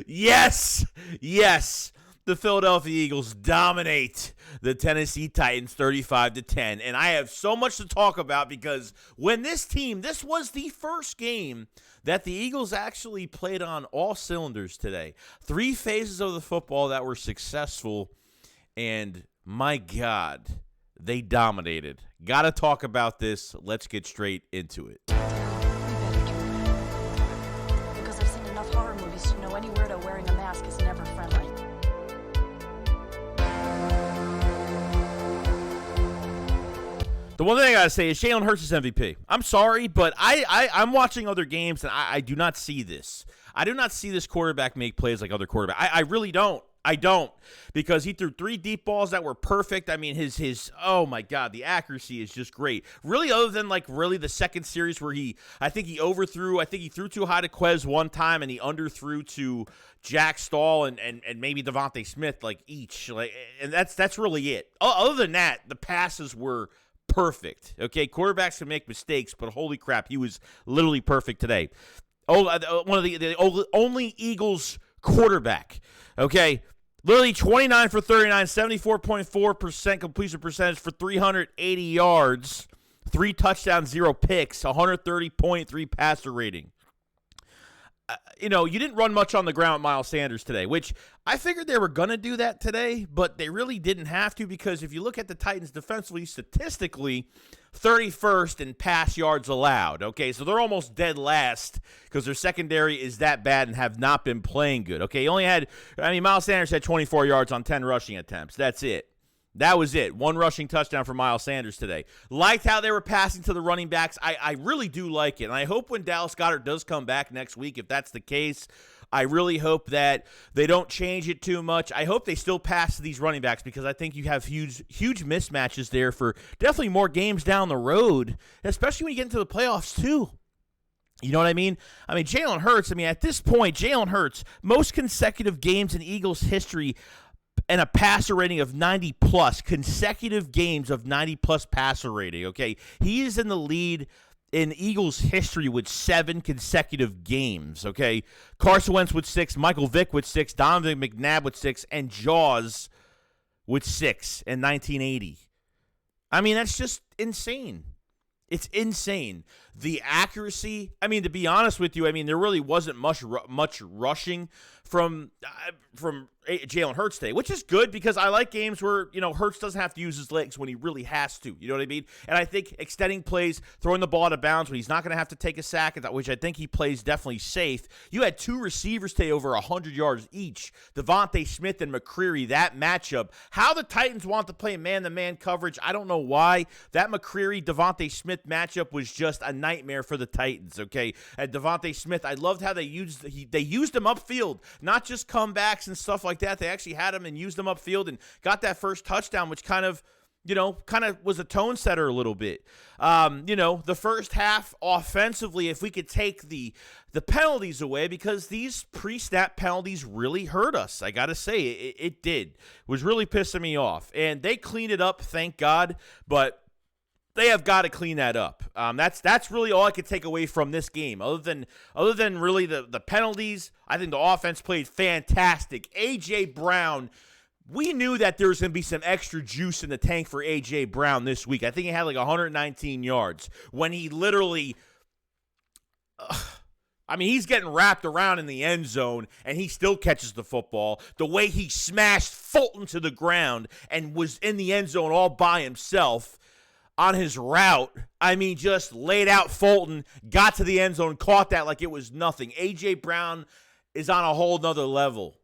Yes, yes. The Philadelphia Eagles dominate the Tennessee Titans 35-10. And I have so much to talk about because when this was the first game that the Eagles actually played on all cylinders today. 3 phases of the football that were successful, and my God, they dominated. Got to talk about this. Let's get straight into it. Because I've seen enough horror movies to know any weirdo wearing a mask is never friendly. The one thing I got to say is Jalen Hurts is MVP. I'm sorry, but I'm watching other games, and I do not see this. I do not see this quarterback make plays like other quarterbacks. I really don't. I don't, because he threw 3 deep balls that were perfect. I mean, his oh my God, the accuracy is just great. Really, other than the second series where I think he overthrew. I think he threw too high to Quez one time, and he underthrew to Jack Stahl and maybe Devontae Smith each. And that's really it. Other than that, the passes were perfect. Okay, quarterbacks can make mistakes, but holy crap, he was literally perfect today. One of the only Eagles quarterback. Okay, literally 29 for 39, 74.4% completion percentage for 380 yards, 3 touchdowns, 0 picks, 130.3 passer rating. You didn't run much on the ground with Miles Sanders today, which I figured they were going to do that today, but they really didn't have to, because if you look at the Titans defensively, statistically, 31st in pass yards allowed. Okay, so they're almost dead last because their secondary is that bad and have not been playing good. Okay, Miles Sanders had 24 yards on 10 rushing attempts. That's it. That was it. 1 rushing touchdown for Miles Sanders today. Liked how they were passing to the running backs. I really do like it. And I hope when Dallas Goedert does come back next week, if that's the case, I really hope that they don't change it too much. I hope they still pass to these running backs, because I think you have huge mismatches there for definitely more games down the road, especially when you get into the playoffs too. You know what I mean? Jalen Hurts, at this point, Jalen Hurts, most consecutive games in Eagles history and a passer rating of 90+, consecutive games of 90+ passer rating, okay? He is in the lead in Eagles history with 7 consecutive games, okay? Carson Wentz with 6, Michael Vick with 6, Donovan McNabb with 6, and Jaws with 6 in 1980. That's just insane. It's insane. The accuracy, to be honest with you, there really wasn't much rushing from Jalen Hurts today, which is good, because I like games where, Hurts doesn't have to use his legs when he really has to. You know what I mean? And I think extending plays, throwing the ball out of bounds when he's not going to have to take a sack, which I think he plays definitely safe. You had 2 receivers today over 100 yards each, Devontae Smith and McCreary, that matchup. How the Titans want to play man-to-man coverage, I don't know why. That McCreary-Devontae Smith matchup was just a nightmare for the Titans, okay? And Devontae Smith, I loved how they used him upfield, not just comebacks and stuff like that. They actually had him and used him upfield and got that first touchdown, which kind of was a tone setter a little bit. The first half offensively, if we could take the penalties away, because these pre-snap penalties really hurt us. I got to say, it did. It was really pissing me off. And they cleaned it up, thank God, but they have got to clean that up. That's really all I could take away from this game. Other than really the penalties, I think the offense played fantastic. A.J. Brown, we knew that there was going to be some extra juice in the tank for A.J. Brown this week. I think he had 119 yards when he literally he's getting wrapped around in the end zone, and he still catches the football. The way he smashed Fulton to the ground and was in the end zone all by himself on his route, just laid out Fulton, got to the end zone, caught that like it was nothing. A.J. Brown is on a whole nother level,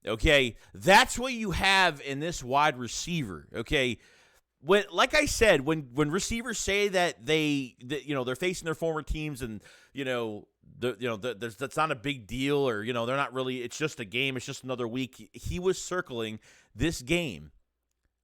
okay? That's what you have in this wide receiver, okay? Like I said, when receivers say that they're facing their former teams and, that's not a big deal, or, they're not really, it's just a game, it's just another week. He was circling this game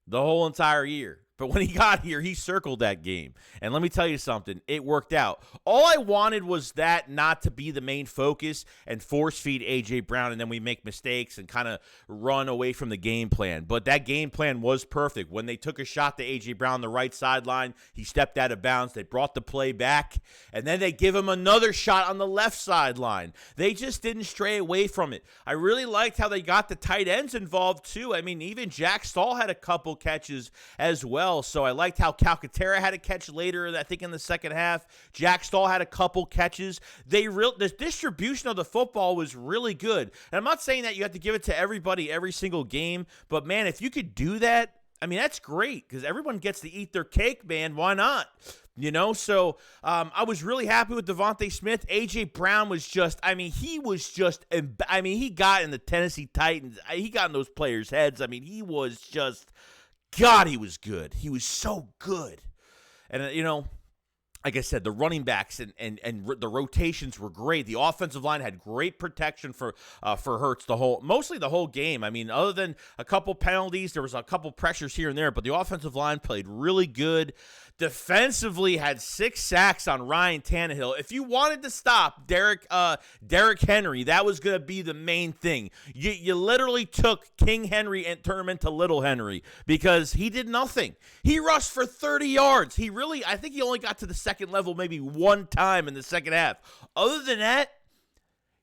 the whole entire year. But when he got here, he circled that game. And let me tell you something, it worked out. All I wanted was that not to be the main focus and force feed A.J. Brown, and then we make mistakes and kind of run away from the game plan. But that game plan was perfect. When they took a shot to A.J. Brown on the right sideline, he stepped out of bounds. They brought the play back, and then they give him another shot on the left sideline. They just didn't stray away from it. I really liked how they got the tight ends involved, too. I mean, even Jack Stahl had a couple catches as well. So I liked how Calcaterra had a catch later, I think in the second half. Jack Stahl had a couple catches. The distribution of the football was really good. And I'm not saying that you have to give it to everybody every single game, but man, if you could do that, I mean, that's great because everyone gets to eat their cake, man. Why not? So I was really happy with Devontae Smith. A.J. Brown was he got in the Tennessee Titans. He got in those players' heads. I mean, he was just, God, he was good. He was so good. And, like I said, the running backs and the rotations were great. The offensive line had great protection for Hurts mostly the whole game. I mean, other than a couple penalties, there was a couple pressures here and there, but the offensive line played really good. Defensively, had 6 sacks on Ryan Tannehill. If you wanted to stop Derrick Henry, that was going to be the main thing. You literally took King Henry and turned him into Little Henry because he did nothing. He rushed for 30 yards. I think he only got to the second level maybe one time in the second half. Other than that,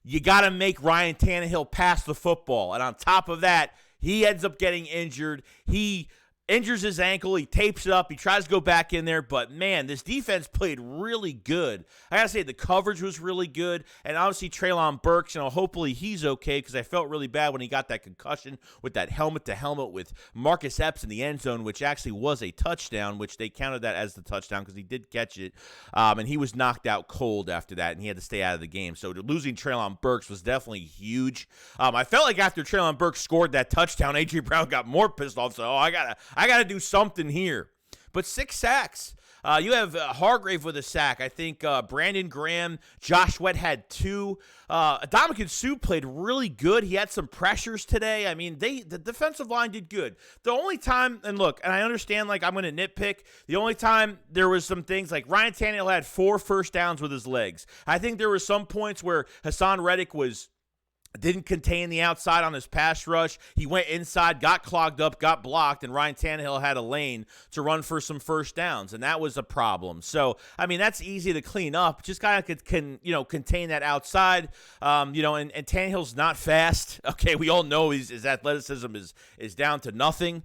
you got to make Ryan Tannehill pass the football. And on top of that, he ends up getting injured. He injures his ankle, he tapes it up, he tries to go back in there, but man, this defense played really good. I gotta say, the coverage was really good, and obviously Treylon Burks, hopefully he's okay, because I felt really bad when he got that concussion with that helmet-to-helmet with Marcus Epps in the end zone, which actually was a touchdown, which they counted that as the touchdown, because he did catch it, and he was knocked out cold after that, and he had to stay out of the game, so losing Treylon Burks was definitely huge. I felt like after Treylon Burks scored that touchdown, A.J. Brown got more pissed off, so I got to do something here. But 6 sacks. You have Hargrave with a sack. I think Brandon Graham, Josh Sweat had 2. Ndamukong Suh played really good. He had some pressures today. I mean, the defensive line did good. The only time, and look, and I understand, I'm going to nitpick, the only time there was some things like Ryan Tannehill had 4 first downs with his legs. I think there were some points where Hassan Reddick didn't contain the outside on his pass rush. He went inside, got clogged up, got blocked, and Ryan Tannehill had a lane to run for some first downs, and that was a problem. So, I mean, that's easy to clean up. Just kind of contain that outside, and Tannehill's not fast. Okay, we all know his athleticism is down to nothing.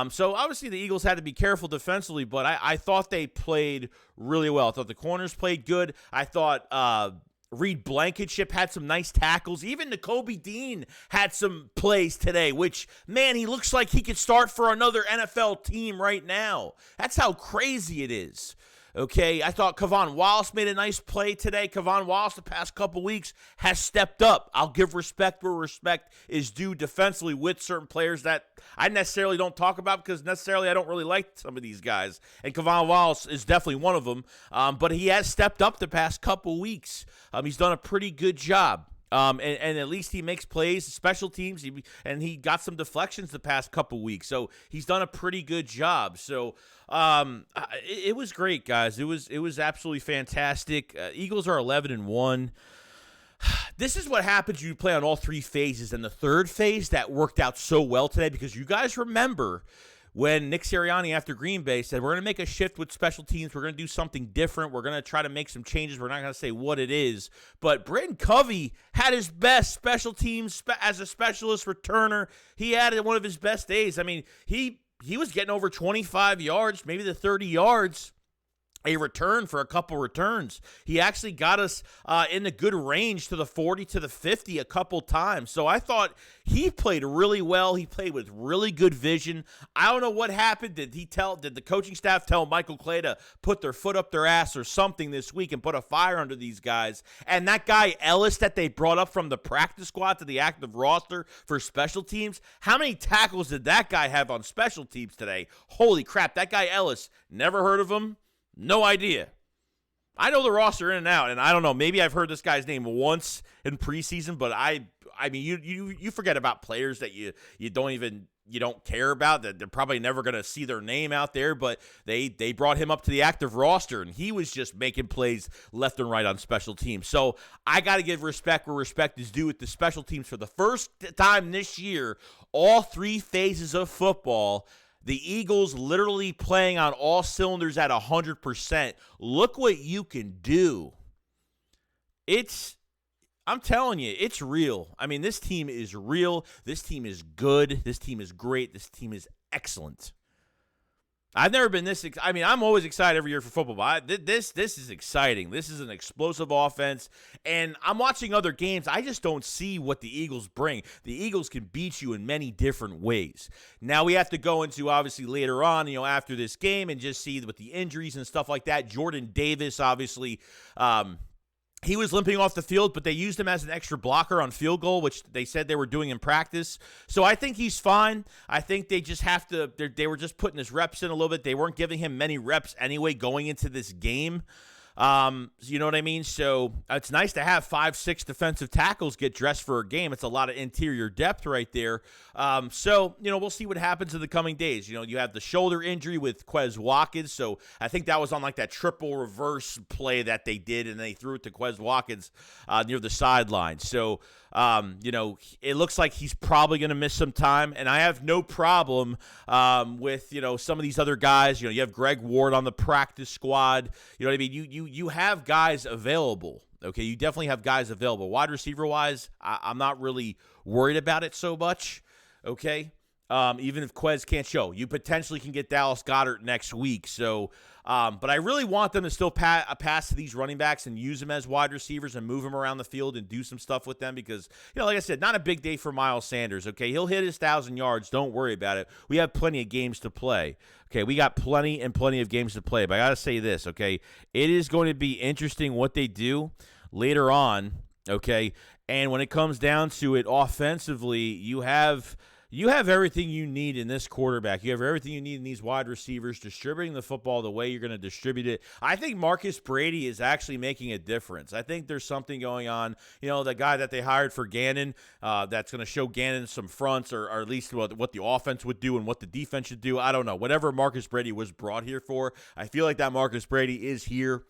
So, obviously, the Eagles had to be careful defensively, but I thought they played really well. I thought the corners played good. I thought Reed Blankenship had some nice tackles. Even Covey Dean had some plays today, which, man, he looks like he could start for another NFL team right now. That's how crazy it is. Okay, I thought Kevon Wallace made a nice play today. Kevon Wallace the past couple weeks has stepped up. I'll give respect where respect is due defensively with certain players that I necessarily don't talk about because necessarily I don't really like some of these guys. And Kevon Wallace is definitely one of them. But he has stepped up the past couple weeks. He's done a pretty good job. And at least he makes plays, special teams, and he got some deflections the past couple weeks. So he's done a pretty good job. So it was great, guys. It was absolutely fantastic. Eagles are 11-1. This is what happens when you play on all 3 phases. And the third phase, that worked out so well today because you guys remember when Nick Sirianni after Green Bay said, we're going to make a shift with special teams. We're going to do something different. We're going to try to make some changes. We're not going to say what it is. But Britton Covey had his best special teams as a specialist returner. He had one of his best days. I mean, he was getting over 25 yards, maybe the 30 yards. A return for a couple returns. He actually got us in the good range to the 40 to the 50 a couple times. So I thought he played really well. He played with really good vision. I don't know what happened. Did the coaching staff tell Michael Clay to put their foot up their ass or something this week and put a fire under these guys? And that guy Ellis that they brought up from the practice squad to the active roster for special teams, how many tackles did that guy have on special teams today? Holy crap, that guy Ellis, never heard of him. No idea. I know the roster in and out, and I don't know. Maybe I've heard this guy's name once in preseason, but I mean, you forget about players that you don't even you don't care about, that they're probably never going to see their name out there, but they brought him up to the active roster, and he was just making plays left and right on special teams. So I got to give respect where respect is due with the special teams. For the first time this year, all three phases of football, the Eagles literally playing on all cylinders at 100%. Look what you can do. I'm telling you, it's real. I mean, this team is real. This team is good. This team is great. This team is excellent. I've never been this – I mean, I'm always excited every year for football, but this is exciting. This is an explosive offense, and I'm watching other games. I just don't see what the Eagles bring. The Eagles can beat you in many different ways. Now we have to go into, obviously, later on, after this game and just see with the injuries and stuff like that. Jordan Davis, obviously he was limping off the field, but they used him as an extra blocker on field goal, which they said they were doing in practice. So I think he's fine. I think they just have to – they were just putting his reps in a little bit. They weren't giving him many reps anyway going into this game. You know what I mean? So it's nice to have 5-6 defensive tackles get dressed for a game. It's a lot of interior depth right there. So we'll see what happens in the coming days. You have the shoulder injury with Quez Watkins, so I think that was on like that triple reverse play that they did, and they threw it to Quez Watkins near the sideline. So it looks like he's probably going to miss some time, and I have no problem with some of these other guys. You have Greg Ward on the practice squad. You know what I mean? You have guys available. Okay, you definitely have guys available. Wide receiver wise, I'm not really worried about it so much. Okay, even if Quez can't show, you potentially can get Dallas Goedert next week. So, but I really want them to still pass to these running backs and use them as wide receivers and move them around the field and do some stuff with them because, like I said, not a big day for Miles Sanders. Okay, he'll hit his 1,000 yards. Don't worry about it. We have plenty of games to play. Okay, we got plenty of games to play. But I got to say this, okay? It is going to be interesting what they do later on, okay? And when it comes down to it offensively, you have everything you need in this quarterback. You have everything you need in these wide receivers, distributing the football the way you're going to distribute it. I think Marcus Brady is actually making a difference. I think there's something going on. The guy that they hired for Gannon, that's going to show Gannon some fronts or at least what the offense would do and what the defense should do. I don't know. Whatever Marcus Brady was brought here for, I feel like that Marcus Brady is here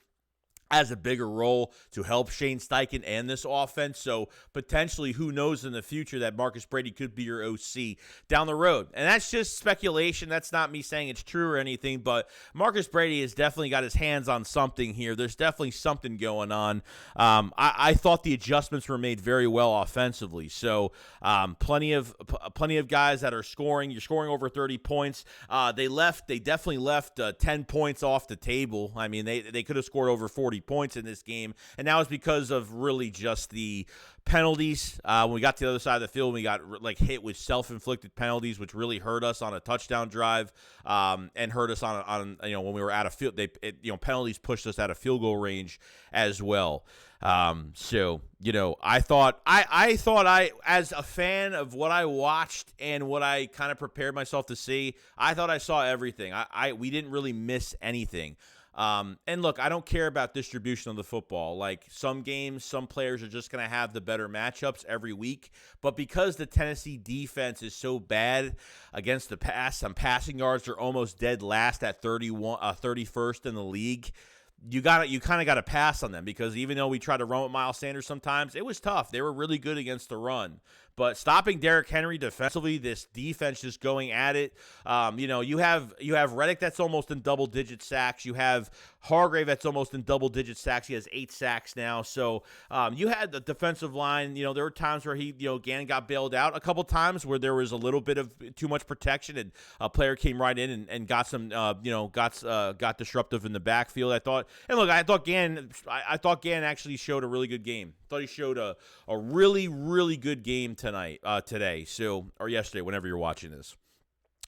as a bigger role to help Shane Steichen and this offense. So potentially, who knows in the future that Marcus Brady could be your OC down the road. And that's just speculation. That's not me saying it's true or anything, but Marcus Brady has definitely got his hands on something here. There's definitely something going on. I thought the adjustments were made very well offensively. So plenty of guys that are scoring. You're scoring over 30 points. They definitely left 10 points off the table. I mean, they could have scored over 40 points in this game, and that was because of really just the penalties. When we got to the other side of the field, we got hit with self-inflicted penalties, which really hurt us on a touchdown drive, and hurt us on when we were out of field. Penalties pushed us out of field goal range as well. So I thought I as a fan of what I watched and what I kind of prepared myself to see, I thought I saw everything. We didn't really miss anything. And look, I don't care about distribution of the football. Like some games, some players are just going to have the better matchups every week. But because the Tennessee defense is so bad against the pass, some passing yards are almost dead last at 31st in the league. You kind of got to pass on them because even though we try to run with Miles Sanders sometimes, it was tough. They were really good against the run. But stopping Derrick Henry defensively, this defense just going at it. You have Reddick that's almost in double-digit sacks. You have Hargrave that's almost in double-digit sacks. He has 8 sacks now. So you had the defensive line. There were times where Gannon got bailed out. A couple times where there was a little bit of too much protection, and a player came right in and got some, got disruptive in the backfield. I thought Gannon actually showed a really good game. I thought he showed a really, really good game today, or yesterday, whenever you're watching this.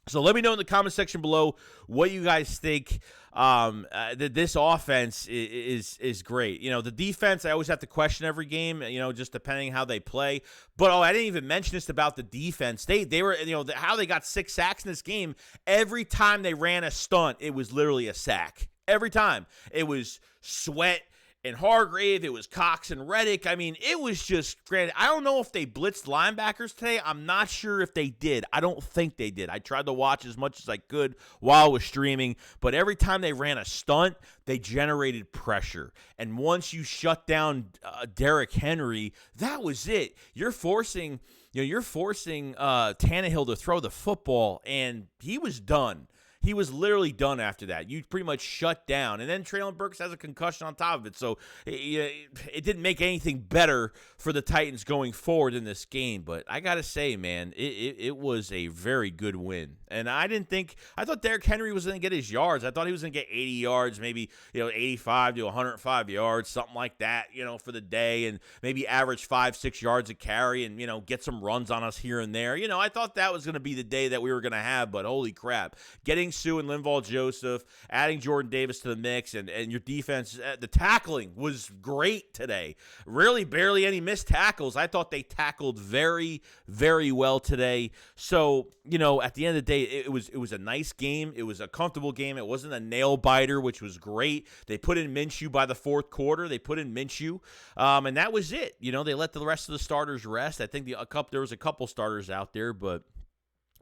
So let me know in the comment section below what you guys think. That this offense is great. The defense, I always have to question every game, just depending how they play. But I didn't even mention this about the defense. They were, how they got 6 sacks in this game. Every time they ran a stunt, it was literally a sack. Every time. It was Sweat and Hargrave. It was Cox and Reddick. I mean, it was just, granted, I don't know if they blitzed linebackers today. I'm not sure if they did. I don't think they did. I tried to watch as much as I could while I was streaming, but every time they ran a stunt, they generated pressure. And once you shut down Derrick Henry, that was it. You're forcing Tannehill to throw the football, and he was done. He was literally done after that. You pretty much shut down. And then Traylon Burks has a concussion on top of it. So it didn't make anything better for the Titans going forward in this game. But I got to say, man, it was a very good win. And I thought Derrick Henry was going to get his yards. I thought he was going to get 80 yards, maybe 85 to 105 yards, something like that, for the day. And maybe average 5-6 yards a carry and, get some runs on us here and there. I thought that was going to be the day that we were going to have. But holy crap. Getting Sue and Linval Joseph, adding Jordan Davis to the mix, and your defense, the tackling was great today. Really, barely any missed tackles. I thought they tackled very, very well today. So, at the end of the day, it was a nice game. It was a comfortable game. It wasn't a nail biter, which was great. They put in Minshew by the fourth quarter. And that was it. They let the rest of the starters rest. I think there was a couple starters out there, but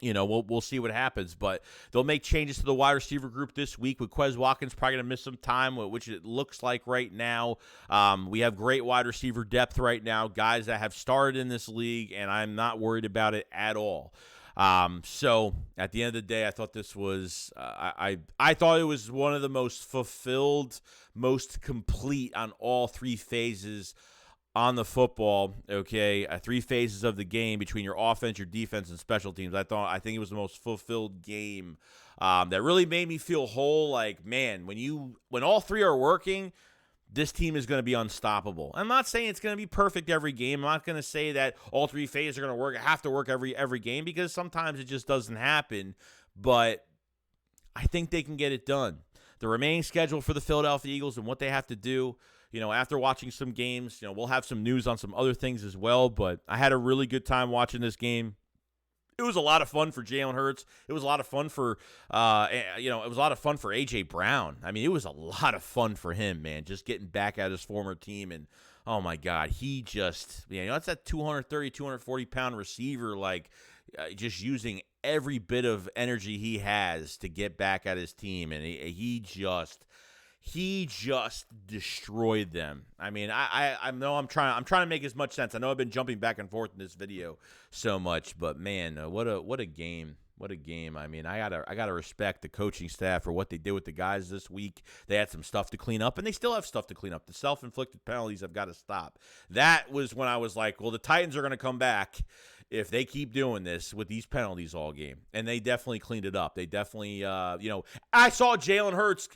we'll see what happens, but they'll make changes to the wide receiver group this week with Quez Watkins probably going to miss some time, which it looks like right now. We have great wide receiver depth right now, guys that have started in this league, and I'm not worried about it at all. So at the end of the day, I thought this was, I thought it was one of the most fulfilled, most complete on all three phases on the football, okay, 3 phases of the game between your offense, your defense, and special teams. I think it was the most fulfilled game that really made me feel whole. Like, man, when all three are working, this team is going to be unstoppable. I'm not saying it's going to be perfect every game. I'm not going to say that all 3 phases are going to have to work every game, because sometimes it just doesn't happen. But I think they can get it done. The remaining schedule for the Philadelphia Eagles and what they have to do, after watching some games, we'll have some news on some other things as well, but I had a really good time watching this game. It was a lot of fun for Jalen Hurts. It was a lot of fun for, A.J. Brown. I mean, it was a lot of fun for him, man, just getting back at his former team. And, oh, my God, he just, that's that 230, 240-pound receiver, just using every bit of energy he has to get back at his team. And he just destroyed them. I mean, I know I'm trying to make as much sense. I know I've been jumping back and forth in this video so much, but man, what a game. What a game. I mean, I gotta respect the coaching staff for what they did with the guys this week. They had some stuff to clean up, and they still have stuff to clean up. The self-inflicted penalties have got to stop. That was when I was like, well, the Titans are going to come back if they keep doing this with these penalties all game. And they definitely cleaned it up. They definitely, I saw Jalen Hurts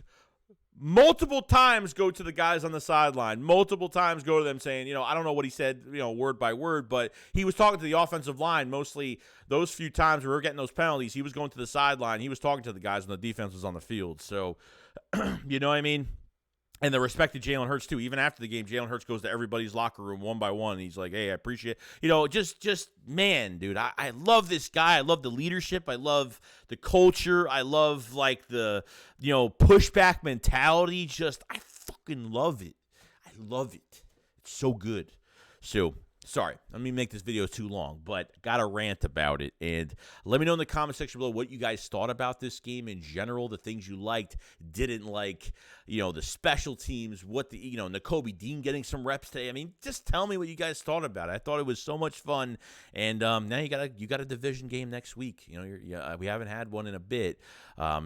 multiple times go to the guys on the sideline, multiple times go to them saying, I don't know what he said, word by word, but he was talking to the offensive line mostly those few times we were getting those penalties. He was going to the sideline. He was talking to the guys when the defense was on the field. So, you know what I mean? And the respect to Jalen Hurts, too. Even after the game, Jalen Hurts goes to everybody's locker room one by one. And he's like, hey, I appreciate it. Man, dude, I love this guy. I love the leadership. I love the culture. I love, the, pushback mentality. I fucking love it. I love it. It's so good. So, sorry, let me make this video too long, but got a rant about it. And let me know in the comment section below what you guys thought about this game in general, the things you liked, didn't like, the special teams, what the, Covey Dean getting some reps today. I mean, just tell me what you guys thought about it. I thought it was so much fun. And now you got a division game next week. We haven't had one in a bit.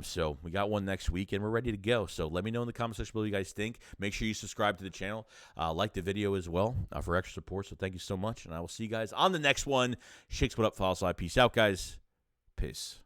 So we got one next week, and we're ready to go. So let me know in the comment section below what you guys think. Make sure you subscribe to the channel, like the video as well for extra support. So thank you so much, and I will see you guys on the next one. Shakes what up, follow slide. Peace out, guys. Peace.